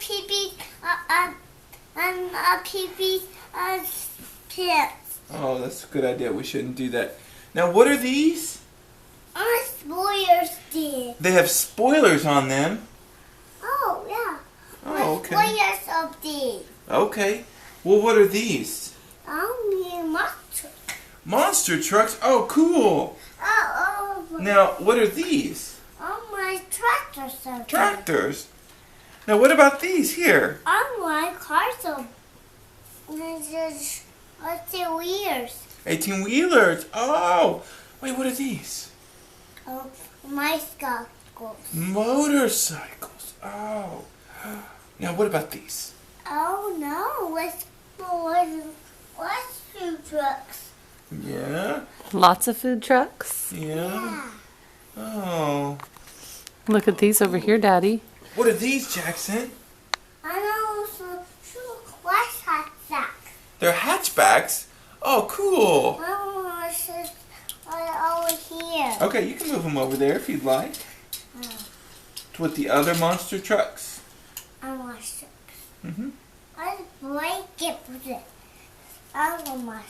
pee-pee, pee-pee, pants. Oh, that's a good idea. We shouldn't do that. Now, what are these? Spoilers did. They have spoilers on them. Oh, yeah. Oh, okay. Spoilers of these. Okay. Well, what are these? Monster. Monster trucks? Oh, cool. Now, what are these? My tractors. Tractors. Now, what about these here? My cars are. What's the wheels? 18-wheelers. Oh, wait, what are these? My scoundrels. Motorcycles. Oh. Now, what about these? Oh no, what's food trucks? Yeah. Lots of food trucks. Yeah. Oh. Look at these over here, Daddy. What are these, Jackson? I know, what's that? They're hatchbacks. Oh, cool. Over here. Okay, you can move them over there if you'd like. With the other monster trucks. I want to. Mm-hmm. I'll break it with it. I want my.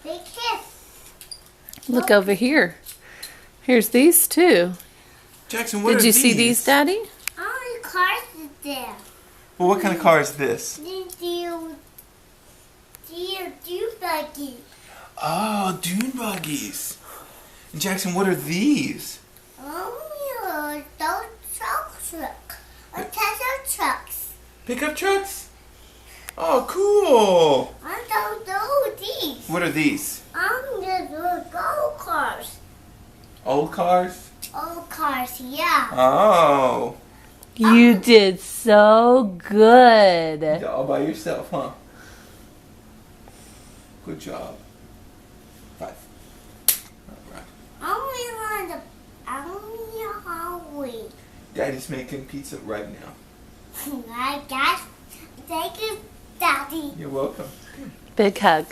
Big kiss. Look over here. Here's these too. Jackson, what are Did you these? see these, Daddy? All the cars are there. Well, what kind of car is this? Do buggy. Oh, dune buggies. And Jackson, what are these? Those trucks. Tesla trucks. Pickup trucks? Oh, cool. I don't know these. What are these? The go cars. Old cars? Old cars, yeah. Oh. You did so good. You did all by yourself, huh? Good job. 5. All right. Only hungry. Daddy's making pizza right now. I got. Thank you, Daddy. You're welcome. Big hug.